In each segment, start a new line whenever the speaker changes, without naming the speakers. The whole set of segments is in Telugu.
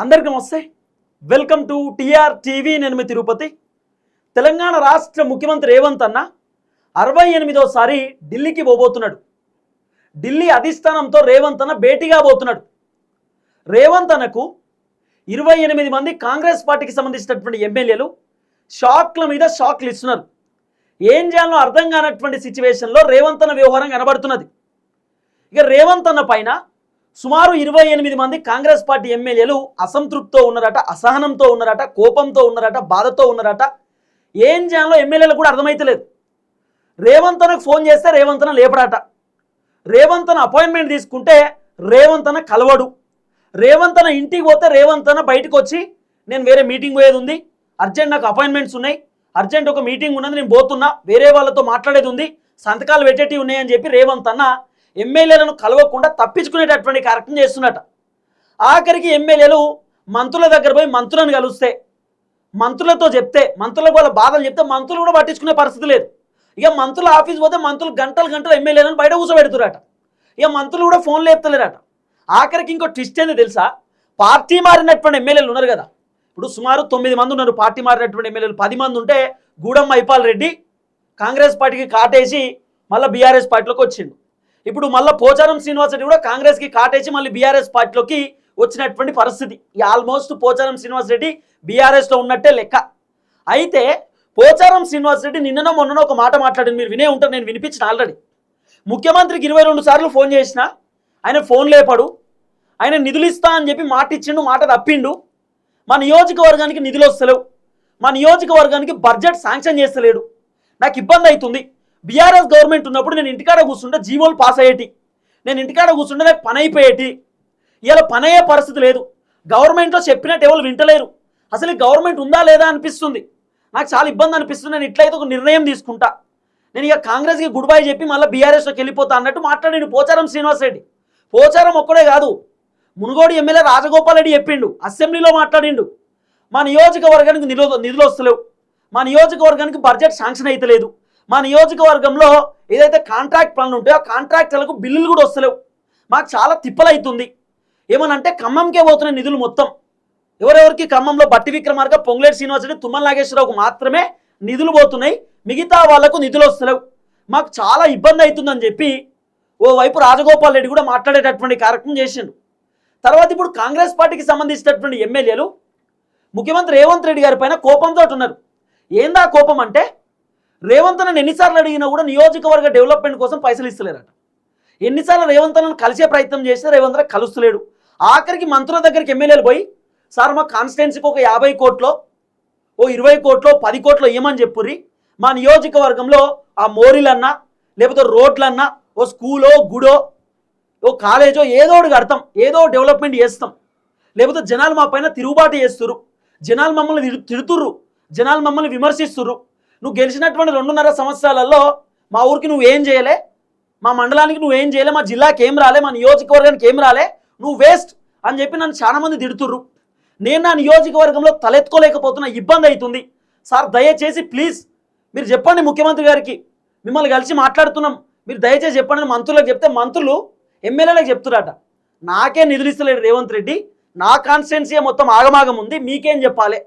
అందరికీ నమస్తే. Welcome to TR TV. నేను మీ తిరుపతి. తెలంగాణ రాష్ట్ర ముఖ్యమంత్రి రేవంత్ అన్న 68వ ఢిల్లీకి పోబోతున్నాడు. ఢిల్లీ అధిష్టానంతో రేవంత్ అన్న భేటీగా పోతున్నాడు. రేవంత్ అన్నకు 28 మంది కాంగ్రెస్ పార్టీకి సంబంధించినటువంటి ఎమ్మెల్యేలు షాక్ల మీద షాక్లు ఇస్తున్నారు. ఏం చేయాలో అర్థం కానటువంటి సిచ్యువేషన్లో రేవంత్ అన్న వ్యవహారం కనబడుతున్నది. ఇక రేవంత్ అన్న పైన సుమారు 28 మంది కాంగ్రెస్ పార్టీ ఎమ్మెల్యేలు అసంతృప్తితో ఉన్నారట, అసహనంతో ఉన్నారట, కోపంతో ఉన్నారట, బాధతో ఉన్నారట. ఏం చేయాలో ఎమ్మెల్యేలు కూడా అర్థమైతలేదు. రేవంత్ అన్నకు ఫోన్ చేస్తే రేవంత్ అన్న లేపడాట. రేవంత్ అన్న అపాయింట్మెంట్ తీసుకుంటే రేవంత్ అన్న కలవడు. రేవంత్ అన్న ఇంటికి పోతే రేవంత్ అన్న బయటకు వచ్చి నేను వేరే మీటింగ్ పోయేది ఉంది, అర్జెంట్ నాకు అపాయింట్మెంట్స్ ఉన్నాయి, అర్జెంట్ ఒక మీటింగ్ ఉన్నది, నేను పోతున్నా, వేరే వాళ్ళతో మాట్లాడేది ఉంది, సంతకాలు పెట్టేటివి ఉన్నాయని చెప్పి రేవంత్ అన్న ఎమ్మెల్యేలను కలవకుండా తప్పించుకునేటటువంటి కార్యక్రమం చేస్తున్నట. ఆఖరికి ఎమ్మెల్యేలు మంత్రుల దగ్గర పోయి మంత్రులను కలిస్తే, మంత్రులతో చెప్తే, మంత్రులకు వాళ్ళ బాధలు చెప్తే మంత్రులు కూడా పట్టించుకునే పరిస్థితి లేదు. ఇక మంత్రుల ఆఫీస్ పోతే మంత్రులు గంటలు ఎమ్మెల్యేలను బయట కూర్చోబెడుతురట. ఇక మంత్రులు కూడా ఫోన్లు ఎత్తలేరట. ఆఖరికి ఇంకో ట్విస్ట్ ఏంది తెలుసా? పార్టీ మారినటువంటి ఎమ్మెల్యేలు ఉన్నారు కదా, ఇప్పుడు సుమారు 9 మంది ఉన్నారు పార్టీ మారినటువంటి ఎమ్మెల్యేలు. 10 మంది ఉంటే గూడెం మైపాల్ రెడ్డి కాంగ్రెస్ పార్టీకి కాటేసి మళ్ళీ బీఆర్ఎస్ పార్టీలోకి వచ్చిండు. ఇప్పుడు మళ్ళీ పోచారం శ్రీనివాస్ రెడ్డి కూడా కాంగ్రెస్కి కాటేసి మళ్ళీ బీఆర్ఎస్ పార్టీలోకి వచ్చినటువంటి పరిస్థితి. ఆల్మోస్ట్ పోచారం శ్రీనివాస్ రెడ్డి బీఆర్ఎస్లో ఉన్నట్టే లెక్క. అయితే పోచారం శ్రీనివాస్ రెడ్డి నిన్ననో మొన్ననో ఒక మాట మాట్లాడింది, మీరు వినే ఉంటారు, నేను వినిపించిన ఆల్రెడీ. ముఖ్యమంత్రికి 22 సార్లు ఫోన్ చేసిన ఆయన ఫోన్ లేపాడు. ఆయన నిధులు ఇస్తా అని చెప్పి మాట ఇచ్చిండు, మాట తప్పిండు. మా నియోజకవర్గానికి నిధులు వస్తలేవు, మా నియోజకవర్గానికి బడ్జెట్ శాంక్షన్ చేస్తలేడు, నాకు ఇబ్బంది అవుతుంది. బీఆర్ఎస్ గవర్నమెంట్ ఉన్నప్పుడు నేను ఇంటికాడ కూర్చుంటే జీవోలు పాస్ అయ్యేటి, నేను ఇంటికాడ కూర్చుంటే నాకు పని అయిపోయేటి. ఇలా పని అయ్యే పరిస్థితి లేదు. గవర్నమెంట్లో చెప్పినట్టు ఎవరు వింటలేరు. అసలు గవర్నమెంట్ ఉందా లేదా అనిపిస్తుంది. నాకు చాలా ఇబ్బంది అనిపిస్తుంది. నేను ఇట్లయితే ఒక నిర్ణయం తీసుకుంటా, నేను ఇక కాంగ్రెస్కి గుడ్ బై చెప్పి మళ్ళీ బీఆర్ఎస్లోకి వెళ్ళిపోతా అన్నట్టు మాట్లాడిండు పోచారం శ్రీనివాస్ రెడ్డి. పోచారం ఒక్కడే కాదు, మునుగోడు ఎమ్మెల్యే రాజగోపాల్ రెడ్డి చెప్పిండు, అసెంబ్లీలో మాట్లాడిండు, మా నియోజకవర్గానికి నిధులు వస్తలేవు, మా నియోజకవర్గానికి బడ్జెట్ శాంక్షన్ అయితలేదు, మా నియోజకవర్గంలో ఏదైతే కాంట్రాక్ట్ పనులు ఉంటాయో ఆ కాంట్రాక్టులకు బిల్లులు కూడా వస్తలేవు, మాకు చాలా తిప్పలవుతుంది. ఏమనంటే ఖమ్మంకే పోతున్న నిధులు మొత్తం ఎవరెవరికి ఖమ్మంలో బట్టి విక్రమార్క, పొంగులేటి శ్రీనివాసరెడ్డి, తుమ్మల నాగేశ్వరరావుకు మాత్రమే నిధులు పోతున్నాయి, మిగతా వాళ్లకు నిధులు వస్తలేవు, మాకు చాలా ఇబ్బంది అవుతుందని చెప్పి ఓవైపు రాజగోపాల్ రెడ్డి కూడా మాట్లాడేటటువంటి కార్యక్రమం చేసిండు. తర్వాత ఇప్పుడు కాంగ్రెస్ పార్టీకి సంబంధించినటువంటి ఎమ్మెల్యేలు ముఖ్యమంత్రి రేవంత్ రెడ్డి గారి పైన కోపంతో ఉన్నారు. ఏందా కోపం అంటే, రేవంత్ అన్నను ఎన్నిసార్లు అడిగినా కూడా నియోజకవర్గ డెవలప్మెంట్ కోసం పైసలు ఇస్తలేరట. ఎన్నిసార్లు రేవంత్ అన్నను కలిసే ప్రయత్నం చేస్తే రేవంత్ అన్న కలుస్తలేడు. ఆఖరికి మంత్రుల దగ్గరికి ఎమ్మెల్యేలు పోయి, సార్ మా కాన్స్టిట్యున్సీకి ఒక 50 కోట్లో, ఓ 20 కోట్లో, 10 కోట్లో ఏమని చెప్పుర్రి, మా నియోజకవర్గంలో ఆ మోరీలన్నా లేకపోతే రోడ్లన్నా, ఓ స్కూలో గుడో ఓ కాలేజో ఏదో ఒకటి కడతాం, ఏదో డెవలప్మెంట్ చేస్తాం, లేకపోతే జనాలు మా పైన తిరుగుబాటు చేస్తుర్రు, జనాలు మమ్మల్ని తిడుతుర్రు, జనాలు మమ్మల్ని విమర్శిస్తుర్రు, నువ్వు గెలిచినటువంటి 2.5 సంవత్సరాలలో మా ఊరికి నువ్వేం చేయలే, మా మండలానికి నువ్వేం చేయలే, మా జిల్లాకి ఏం రాలే, మా నియోజకవర్గానికి ఏం రాలే, నువ్వు వేస్ట్ అని చెప్పి నన్ను చాలామంది తిడుతుర్రు. నేను నా నియోజకవర్గంలో తలెత్తుకోలేకపోతున్నా, ఇబ్బంది అవుతుంది. సార్ దయచేసి ప్లీజ్ మీరు చెప్పండి ముఖ్యమంత్రి గారికి, మిమ్మల్ని కలిసి మాట్లాడుతున్నాం, మీరు దయచేసి చెప్పండి మంత్రులకు చెప్తే మంత్రులు ఎమ్మెల్యేలకు చెప్తురట, నాకే నిధులు ఇస్తలేడు రేవంత్ రెడ్డి, నా కాన్స్టిట్యున్సీ మొత్తం ఆగమాగం ఉంది, మీకేం చెప్పాలి,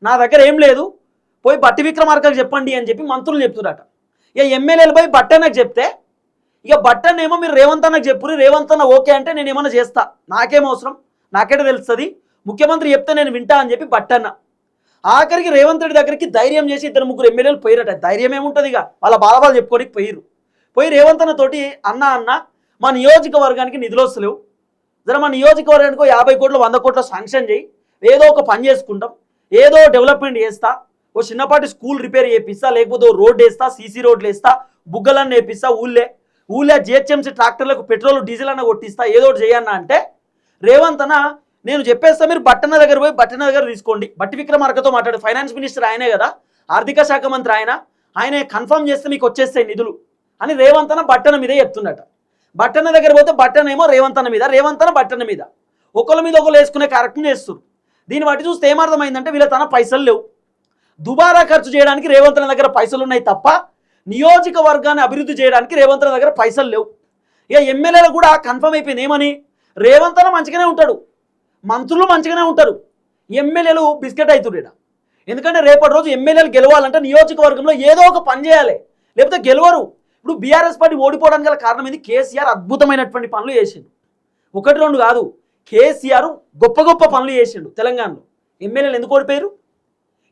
నా దగ్గర ఏం లేదు, పోయి బట్టి విక్రమార్కకు చెప్పండి అని చెప్పి మంత్రులు చెప్తురట. ఇక ఎమ్మెల్యేలు పోయి బట్టన్నకు చెప్తే, ఇక బట్టన్న ఏమో మీరు రేవంత్ అన్నకు చెప్పురు, రేవంత్ అన్న ఓకే అంటే నేను ఏమన్నా చేస్తా, నాకేం అవసరం, నాకేట తెలుస్తుంది, ముఖ్యమంత్రి చెప్తే నేను వింటా అని చెప్పి బట్టన్న. ఆఖరికి రేవంత్ రెడ్డి దగ్గరికి ధైర్యం చేసి 2-3 ఎమ్మెల్యేలు పోయిరట. ధైర్యం ఏముంటుంది, ఇక వాళ్ళ బాధలు చెప్పుకోనికి పోయి రేవంత్ అన్న తోటి అన్న మా నియోజకవర్గానికి నిధులు వస్తలేవు, జర మా నియోజకవర్గానికి 50 కోట్లు 100 కోట్లు శాంక్షన్ చేయి, ఏదో ఒక పని చేసుకుంటాం, ఏదో డెవలప్మెంట్ చేస్తా, ఓ చిన్నపాటి స్కూల్ రిపేర్ చేపిస్తా, లేకపోతే ఓ రోడ్ వేస్తా, సీసీ రోడ్లు వేస్తా, బుగ్గలన్నీ వేపిస్తా, ఊళ్ళే జిహెచ్ఎంసీ ట్రాక్టర్లకు పెట్రోల్ డీజిల్ అన్న కొట్టిస్తా, ఏదో ఒకటి చేయన్నా అంటే రేవంత్ అన్న నేను చెప్పేస్తా, మీరు బట్టన్న దగ్గర పోయి బట్టన్న దగ్గర తీసుకోండి, బట్టి విక్రమార్కతో మాట్లాడు, ఫైనాన్స్ మినిస్టర్ ఆయనే కదా, ఆర్థిక శాఖ మంత్రి ఆయనే కన్ఫర్మ్ చేస్తే మీకు వచ్చేస్తాయి నిధులు అని రేవంత్ అన్న బట్టన్న మీదే చెప్తున్నట. బట్టన్న దగ్గర పోతే బట్టన్న ఏమో రేవంత్ అన్న మీద, రేవంత్ అన్న బట్టన్న మీద, ఒకళ్ళ మీద ఒకళ్ళు వేసుకునే కార్యక్రమం చేస్తారు. దీన్ని బట్టి చూస్తే ఏమర్థమైందంటే వీళ్ళ తన పైసలు లేవు, దుబారా ఖర్చు చేయడానికి రేవంత్ అన్న దగ్గర పైసలు ఉన్నాయి తప్ప నియోజకవర్గాన్ని అభివృద్ధి చేయడానికి రేవంత్ అన్న దగ్గర పైసలు లేవు. ఇక ఎమ్మెల్యేలు కూడా కన్ఫర్మ్ అయిపోయింది, ఏమని, రేవంత్ అన్న మంచిగానే ఉంటాడు, మంత్రులు మంచిగానే ఉంటారు, ఎమ్మెల్యేలు బిస్కెట్ అవుతుర్రు. ఎందుకంటే రేపటి రోజు ఎమ్మెల్యేలు గెలవాలంటే నియోజకవర్గంలో ఏదో ఒక పని చేయాలి, లేకపోతే గెలవరు. ఇప్పుడు బీఆర్ఎస్ పార్టీ ఓడిపోవడానికి గల కారణం ఏంది? కేసీఆర్ అద్భుతమైనటువంటి పనులు చేసిండు, ఒకటి రెండు కాదు. కేసీఆర్ గొప్ప గొప్ప పనులు చేసిండు తెలంగాణలో. ఎమ్మెల్యేలు ఎందుకు ఓడిపోయారు?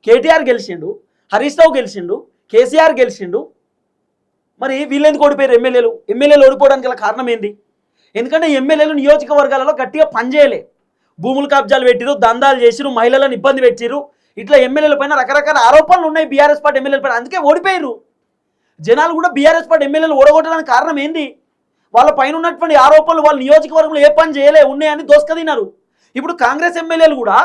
కేటీఆర్ గెలిచిండు, హరీష్ రావు గెలిచిండు, కేసీఆర్ గెలిచిండు, మరి వీళ్ళు ఎందుకు ఓడిపోయారు? ఎమ్మెల్యేలు ఓడిపోవడానికి గల కారణం ఏంది? ఎందుకంటే ఎమ్మెల్యేలు నియోజకవర్గాలలో గట్టిగా పనిచేయలే, భూములు కబ్జాలు పెట్టిరు, దందాలు చేసిరు, మహిళలను ఇబ్బంది పెట్టిరు, ఇట్లా ఎమ్మెల్యేల పైన రకరకాల ఆరోపణలు ఉన్నాయి బీఆర్ఎస్ పార్టీ ఎమ్మెల్యేల పైన, అందుకే ఓడిపోయారు. జనాలు కూడా బీఆర్ఎస్ పార్టీ ఎమ్మెల్యేలు ఓడగొట్టడానికి కారణం ఏంది? వాళ్ళ పైన ఉన్నటువంటి ఆరోపణలు వాళ్ళు నియోజకవర్గంలో ఏ పని చేయలే, ఉన్నాయని దోసుకదిన్నారు. ఇప్పుడు కాంగ్రెస్ ఎమ్మెల్యేలు కూడా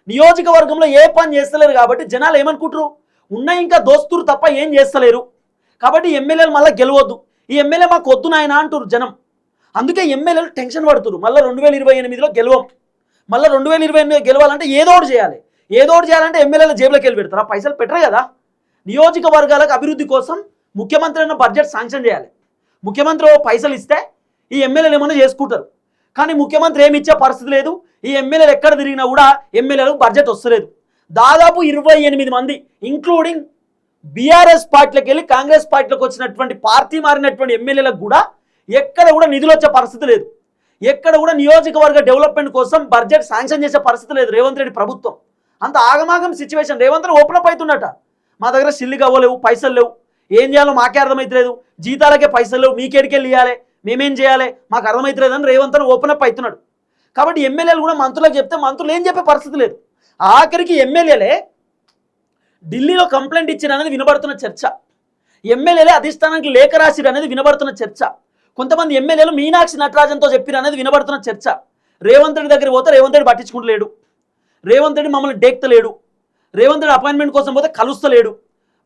నియోజకవర్గంలో ఏ పని చేస్తలేరు కాబట్టి జనాలు ఏమనుకుంటారు? ఉన్నాయి ఇంకా దోస్తురు తప్ప ఏం చేస్తలేరు, కాబట్టి ఎమ్మెల్యేలు మళ్ళీ గెలవద్దు, ఈ ఎమ్మెల్యే మాకు వద్దు నాయన అంటారు జనం. అందుకే ఎమ్మెల్యేలు టెన్షన్ పడుతున్నారు. మళ్ళీ 2028లో గెలవం, మళ్ళీ 2028 గెలవాలంటే ఏదో ఒకటి చేయాలి. ఏదో ఒకటి చేయాలంటే ఎమ్మెల్యేల జేబులోకి వెళ్ళి పెడతారా? పైసలు పెట్టరు కదా. నియోజకవర్గాలకు అభివృద్ధి కోసం ముఖ్యమంత్రి అన్న బడ్జెట్ శాంక్షన్ చేయాలి. ముఖ్యమంత్రి పైసలు ఇస్తే ఈ ఎమ్మెల్యేలు ఏమన్నా చేసుకుంటారు, కానీ ముఖ్యమంత్రి ఏమి ఇచ్చే పరిస్థితి లేదు. ఈ ఎమ్మెల్యేలు ఎక్కడ తిరిగినా కూడా ఎమ్మెల్యేలకు బడ్జెట్ వస్తలేదు. దాదాపు 28 మంది ఇంక్లూడింగ్ బీఆర్ఎస్ పార్టీలకు వెళ్ళి కాంగ్రెస్ పార్టీలకు వచ్చినటువంటి పార్టీ మారినటువంటి ఎమ్మెల్యేలకు కూడా ఎక్కడ కూడా నిధులు వచ్చే పరిస్థితి లేదు. ఎక్కడ కూడా నియోజకవర్గ డెవలప్మెంట్ కోసం బడ్జెట్ శాంక్షన్ చేసే పరిస్థితి లేదు రేవంత్ రెడ్డి ప్రభుత్వం. అంత ఆగమాగం situation. Revanth Reddy open up అవుతుండట, మా దగ్గర సిల్లిగా అవ్వలేవు, పైసలు లేవు, ఏం చేయాలో మాకే అర్థమవుతలేదు, జీతాలకే పైసలు లేవు, మీకేడికెళ్ళి ఇవ్వాలి, మేమేం చేయాలి, మాకు అర్థమవుతలేదు అని రేవంత్ రెడ్డి ఓపెన్ అప్ అవుతున్నాడు. కాబట్టి ఎమ్మెల్యేలు కూడా మంత్రులకు చెప్తే మంత్రులు ఏం చెప్పే పరిస్థితి లేదు. ఆఖరికి ఎమ్మెల్యేలే ఢిల్లీలో కంప్లైంట్ ఇచ్చిన అనేది వినబడుతున్న చర్చ, ఎమ్మెల్యేలే అధిష్టానానికి లేఖ రాసిరు అనేది వినబడుతున్న చర్చ, కొంతమంది ఎమ్మెల్యేలు మీనాక్షి నటరాజన్తో చెప్పిరు అనేది వినబడుతున్న చర్చ. రేవంత్ రెడ్డి దగ్గర పోతే రేవంత్ రెడ్డి పట్టించుకుంటలేడు, రేవంత్ రెడ్డి మమ్మల్ని డేక్తలేడు, రేవంత్ రెడ్డి అపాయింట్మెంట్ కోసం పోతే కలుస్తలేడు,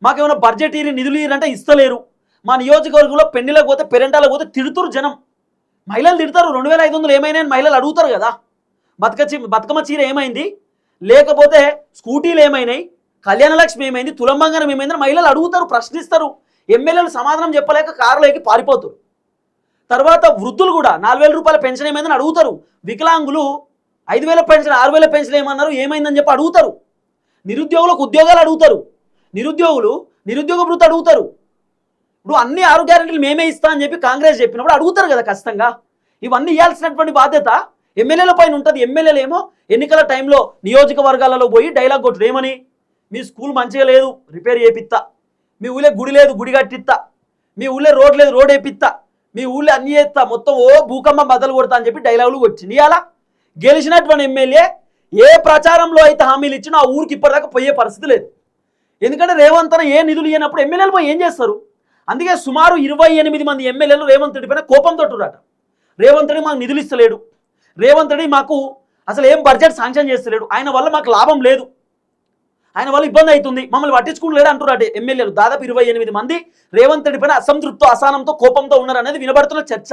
మాకేమైనా బడ్జెట్ ఇరి నిధులు ఇరంటే ఇస్తలేరు, మా నియోజకవర్గంలో పెళ్లిలకు పోతే పెరెంటాలకు పోతే తిడుతురు జనం, మహిళలు తిడతారు. 2500 ఏమైనా మహిళలు అడుగుతారు కదా, బతుకమ్మ చీర ఏమైంది, లేకపోతే స్కూటీలు ఏమైనాయి, కళ్యాణలక్ష్మి ఏమైంది, తులం బంగారం ఏమైందని మహిళలు అడుగుతారు, ప్రశ్నిస్తారు. ఎమ్మెల్యేలు సమాధానం చెప్పలేక కారులోకి పారిపోతారు. తర్వాత వృద్ధులు కూడా 4000 రూపాయల పెన్షన్ ఏమైందని అడుగుతారు, వికలాంగులు 5000 పెన్షన్ 6000 పెన్షన్ ఏమన్నారు ఏమైందని చెప్పి అడుగుతారు, నిరుద్యోగులకు ఉద్యోగాలు అడుగుతారు, నిరుద్యోగులు నిరుద్యోగ వృత్తి అడుగుతారు. ఇప్పుడు అన్ని 6 గ్యారెంటీలు మేమే ఇస్తా అని చెప్పి కాంగ్రెస్ చెప్పినప్పుడు అడుగుతారు కదా ఖచ్చితంగా. ఇవన్నీ ఇవ్వాల్సినటువంటి బాధ్యత ఎమ్మెల్యేల పైన ఉంటుంది. ఎమ్మెల్యేలు ఏమో ఎన్నికల టైంలో నియోజకవర్గాలలో పోయి డైలాగ్ కొట్టుడు ఏమని, మీ స్కూల్ మంచిగా లేదు రిపేర్ చేపిస్తా, మీ ఊళ్ళో గుడి లేదు గుడి కట్టిస్తా, మీ ఊళ్ళో రోడ్ లేదు రోడ్ వేపిస్తా, మీ ఊళ్ళో అన్ని చేస్తా, మొత్తం భూకంపం బద్దలు కొడతా అని చెప్పి డైలాగులు వచ్చింది. ఇవాళ గెలిచినటువంటి ఎమ్మెల్యే ఏ ప్రచారంలో అయితే హామీలు ఇచ్చినా ఆ ఊరికి ఇప్పటిదాకా పోయే పరిస్థితి లేదు. ఎందుకంటే రేవంత్ ఏ నిధులు ఇవ్వనప్పుడు ఎమ్మెల్యేలు పోయి ఏం చేస్తారు? అందుకే సుమారు 28 మంది ఎమ్మెల్యేలు రేవంత్ రెడ్డి పైన కోపంతో ఉన్నారట. రేవంత్ రెడ్డి మాకు నిధులు ఇస్తలేడు, రేవంత్ రెడ్డి మాకు అసలు ఏం బడ్జెట్ శాంక్షన్ చేస్తలేడు, ఆయన వల్ల మాకు లాభం లేదు, ఆయన వల్ల ఇబ్బంది అవుతుంది, మమ్మల్ని పట్టించుకోలేడు అంటున్నాడు ఎమ్మెల్యేలు. దాదాపు 28 మంది రేవంత్ రెడ్డి పైన అసంతృప్తితో అసహనంతో కోపంతో ఉన్నారు అనేది వినబడుతున్న చర్చ.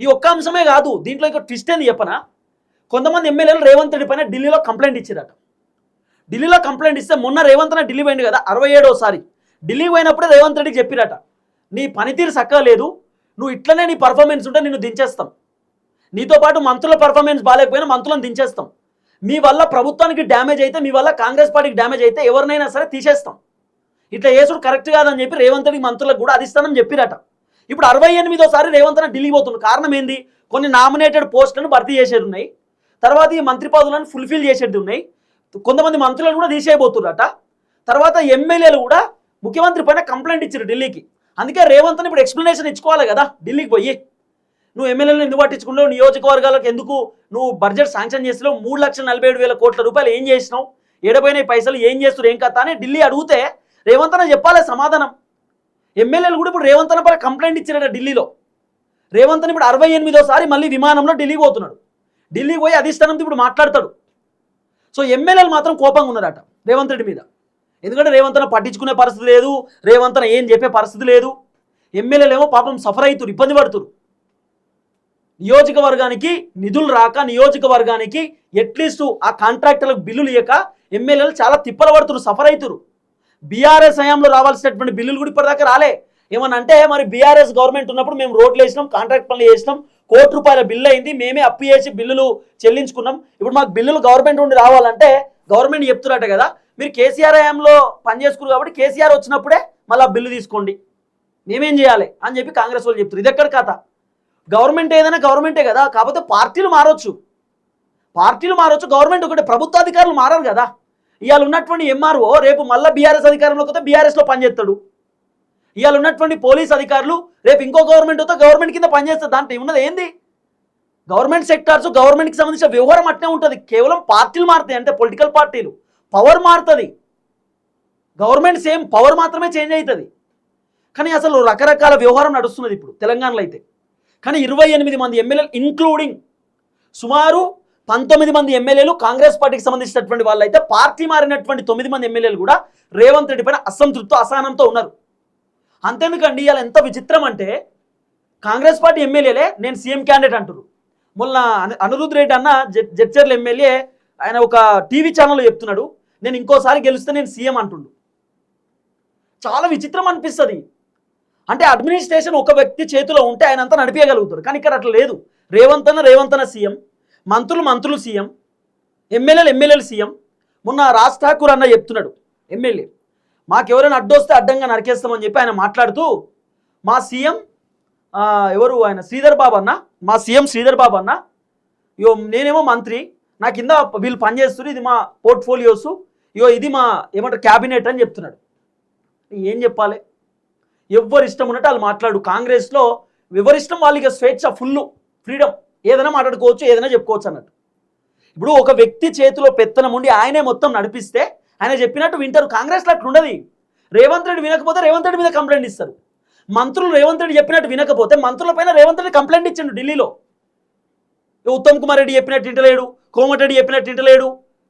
ఈ ఒక్క అంశమే కాదు, దీంట్లో ఇంకా ట్విస్ట్ ఏంది చెప్పనా, కొంతమంది ఎమ్మెల్యేలు రేవంత్ రెడ్డి పైన ఢిల్లీలో కంప్లైంట్ ఇచ్చారట. ఢిల్లీలో కంప్లైంట్ ఇస్తే మొన్న రేవంత్ రెడ్డి ఢిల్లీ పోయింది కదా, 67వసారి ఢిల్లీ పోయినప్పుడే రేవంత్ రెడ్డికి చెప్పిరట, నీ పనితీరు చక్కగా లేదు, నువ్వు ఇట్లనే నీ పర్ఫార్మెన్స్ ఉంటే నిన్ను దించేస్తాం, నీతో పాటు మంత్రుల పర్ఫార్మెన్స్ బాగాలేకపోయినా మంత్రులను దించేస్తాం, మీ వల్ల ప్రభుత్వానికి డ్యామేజ్ అయితే, మీ వల్ల కాంగ్రెస్ పార్టీకి డ్యామేజ్ అయితే ఎవరినైనా సరే తీసేస్తాం, ఇట్లా చేసుడు కరెక్ట్ కాదని చెప్పి రేవంత్ రెడ్డి మంత్రులకు కూడా అధిష్టానం చెప్పిరట. ఇప్పుడు 68వసారి రేవంత్ రెడ్డి ఢిల్లీ పోతుంది. కారణం ఏంది? కొన్ని నామినేటెడ్ పోస్టులను భర్తీ చేసేది ఉన్నాయి, తర్వాత ఈ మంత్రి పదవులను ఫుల్ఫిల్ చేసేది ఉన్నాయి, కొంతమంది మంత్రులను కూడా తీసేయబోతున్నారట. తర్వాత ఎమ్మెల్యేలు కూడా ముఖ్యమంత్రి పైన కంప్లైంట్ ఇచ్చారు ఢిల్లీకి. అందుకే రేవంత్ ఇప్పుడు ఎక్స్ప్లెనేషన్ ఇచ్చుకోవాలి కదా ఢిల్లీకి పోయి, నువ్వు ఎమ్మెల్యేలను ఎందుకు పట్టించుకున్నావు, నియోజకవర్గాలకు ఎందుకు నువ్వు బడ్జెట్ శాంక్షన్ చేసినావు, 3,47,000 కోట్ల రూపాయలు ఏం చేసినావు, ఏడపోయిన పైసలు ఏం చేస్తారు ఏం కథ అని ఢిల్లీ అడిగితే రేవంత్ చెప్పాలి సమాధానం. ఎమ్మెల్యేలు కూడా ఇప్పుడు రేవంత్ పైన కంప్లైంట్ ఇచ్చారట ఢిల్లీలో. రేవంత్ ఇప్పుడు 68వసారి మళ్ళీ విమానంలో ఢిల్లీకి పోతున్నాడు. ఢిల్లీకి పోయి అధిష్టానంతో ఇప్పుడు మాట్లాడతాడు. సో ఎమ్మెల్యేలు మాత్రం కోపంగా ఉన్నారట రేవంత్ రెడ్డి మీద, ఎందుకంటే రేవంత్ పట్టించుకునే పరిస్థితి లేదు, రేవంత్ ఏం చెప్పే పరిస్థితి లేదు. ఎమ్మెల్యేలు ఏమో పాపం సఫర్ అవుతారు, ఇబ్బంది పడుతురు. నియోజకవర్గానికి నిధులు రాక, నియోజకవర్గానికి అట్లీస్ట్ ఆ కాంట్రాక్టర్లకు బిల్లులు ఇవ్వక ఎమ్మెల్యేలు చాలా తిప్పలు పడుతురు, సఫర్ అవుతారు. బీఆర్ఎస్ హయాంలో రావాల్సినటువంటి బిల్లులు కూడా ఇప్పటిదాకా రాలే. ఏమన్నా అంటే మరి బీఆర్ఎస్ గవర్నమెంట్ ఉన్నప్పుడు మేము రోడ్లు వేసినాం, కాంట్రాక్ట్ పనులు చేసినాం, ₹1 బిల్లు అయింది, మేమే అప్పు చేసి బిల్లులు చెల్లించుకున్నాం, ఇప్పుడు మాకు బిల్లులు గవర్నమెంట్ నుండి రావాలంటే గవర్నమెంట్ చెప్తున్నట్ట కదా మీరు కేసీఆర్ హయాంలో పనిచేసుకున్నారు కాబట్టి కేసీఆర్ వచ్చినప్పుడే మళ్ళీ బిల్లు తీసుకోండి, మేమేం చేయాలి అని చెప్పి కాంగ్రెస్ వాళ్ళు చెప్తారు. ఇది ఎక్కడ కథ? గవర్నమెంట్ ఏదైనా గవర్నమెంటే కదా, కాకపోతే పార్టీలు మారొచ్చు, గవర్నమెంట్ ఒకటే, ప్రభుత్వ అధికారులు మారారు కదా. ఇవాళ ఉన్నటువంటి ఎంఆర్ఓ రేపు మళ్ళీ బీఆర్ఎస్ అధికారంలోకి వస్తే బీఆర్ఎస్లో పనిచేస్తాడు. ఇవాళ ఉన్నటువంటి పోలీస్ అధికారులు రేపు ఇంకో గవర్నమెంట్ వస్తే గవర్నమెంట్ కింద పనిచేస్తారు. దాంట్లో ఉన్నది ఏంది? గవర్నమెంట్ సెక్టార్స్, గవర్నమెంట్కి సంబంధించిన వ్యవహారం అట్నే ఉంటుంది. కేవలం పార్టీలు మారుతాయి, అంటే పొలిటికల్ పార్టీలు, పవర్ మారుతుంది, గవర్నమెంట్ సేమ్ పవర్ మాత్రమే చేంజ్ అవుతుంది. కానీ అసలు రకరకాల వ్యవహారం నడుస్తున్నది ఇప్పుడు తెలంగాణలో అయితే. కానీ 28 మంది ఎమ్మెల్యేలు ఇంక్లూడింగ్ సుమారు 19 మంది ఎమ్మెల్యేలు కాంగ్రెస్ పార్టీకి సంబంధించినటువంటి వాళ్ళు అయితే, పార్టీ మారినటువంటి 9 మంది ఎమ్మెల్యేలు కూడా రేవంత్ రెడ్డి పైన అసంతృప్తితో, అసహనంతో ఉన్నారు. అంతేందుకండి ఇలా ఎంత విచిత్రం అంటే, కాంగ్రెస్ పార్టీ ఎమ్మెల్యేలే నేను సీఎం క్యాండిడేట్ అంటారు. మొన్న అనిరుద్ రెడ్డి అన్న జడ్చర్ల ఎమ్మెల్యే ఆయన ఒక టీవీ ఛానల్లో చెప్తున్నాడు, నేను ఇంకోసారి గెలిస్తే నేను సీఎం అంటుండు. చాలా విచిత్రం అనిపిస్తుంది. అంటే అడ్మినిస్ట్రేషన్ ఒక వ్యక్తి చేతిలో ఉంటే ఆయన అంతా నడిపేయగలుగుతాడు. కానీ ఇక్కడ అట్లా లేదు. రేవంత్ అన్న సీఎం, మంత్రులు సీఎం, ఎమ్మెల్యేలు సీఎం. మొన్న రాజ్ ఠాకూర్ అన్న చెప్తున్నాడు, ఎమ్మెల్యే, మాకెవరైనా అడ్డొస్తే అడ్డంగా నరికేస్తామని చెప్పి ఆయన మాట్లాడుతూ, మా సీఎం ఎవరు ఆయన శ్రీధర్ బాబు అన్న, ఇయో నేనేమో మంత్రి, నా కింద వీళ్ళు పనిచేస్తున్నారు, ఇది మా పోర్ట్ఫోలియోస్, ఇది మా ఏమంటారు క్యాబినెట్ అని చెప్తున్నాడు. ఏం చెప్పాలి? ఎవరు ఇష్టం ఉన్నట్టు వాళ్ళు మాట్లాడు. కాంగ్రెస్లో ఎవరిష్టం వాళ్ళకి స్వేచ్ఛ, ఫుల్ ఫ్రీడమ్, ఏదైనా మాట్లాడుకోవచ్చు, ఏదైనా చెప్పుకోవచ్చు అన్నట్టు. ఇప్పుడు ఒక వ్యక్తి చేతిలో పెత్తనం ఉండి ఆయనే మొత్తం నడిపిస్తే ఆయన చెప్పినట్టు వింటారు. కాంగ్రెస్లో అట్లా ఉండదు. రేవంత్ రెడ్డి వినకపోతే రేవంత్ రెడ్డి మీద కంప్లైంట్ ఇస్తారు. మంత్రులు రేవంత్ రెడ్డి చెప్పినట్టు వినకపోతే మంత్రుల పైన రేవంత్ రెడ్డి కంప్లైంట్ ఇచ్చిండు ఢిల్లీలో. ఉత్తమ్ కుమార్ రెడ్డి చెప్పినట్టు ఇంటలేడు, కోమటిరెడ్డి చెప్పినట్టు ఇంటలేడు,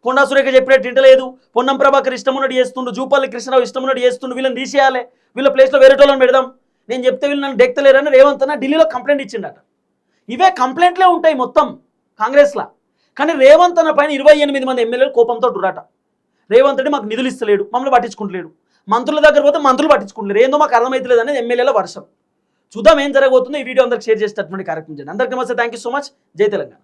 కొండా సురేఖ చెప్పినట్టు ఇంటలేదు, పొన్నం ప్రభాకర్ ఇష్టం ఉన్నట్టు చేస్తుండు, జూపల్లి కృష్ణరావు ఇష్టం ఉన్నట్టు చేస్తుండు, వీళ్ళని తీసేయాలి, వీళ్ళ ప్లేస్లో వేరే వాళ్ళని పెడదాం, నేను చెప్తే వీళ్ళు నన్ను డెక్తలేరని రేవంత్ అన్న ఢిల్లీలో కంప్లైంట్ ఇచ్చిండట. ఇవే కంప్లైంట్లే ఉంటాయి మొత్తం కాంగ్రెస్లో. కానీ రేవంత్ అన్న పైన 28 మంది ఎమ్మెల్యేలు కోపంతో ఉర్రాట. రేవంత్ రెడ్డి మాకు నిధులు ఇస్తలేడు, మమ్మల్ని పట్టించుకుంటలేడు, మంత్రుల దగ్గర పోతే మంత్రులు పట్టించుకుంటలేరు, ఏందో మాకు అర్థమవుతలేదు అనేది ఎమ్మెల్యేల వర్షం. చూద్దాం ఏం జరగబోతుందో. ఈ వీడియో అందరికి షేర్ చేసేటటువంటి కార్యక్రమం చేయండి. అందరికీ నమస్తే, థ్యాంక్ యూ సో మచ్. జై తెలంగాణ.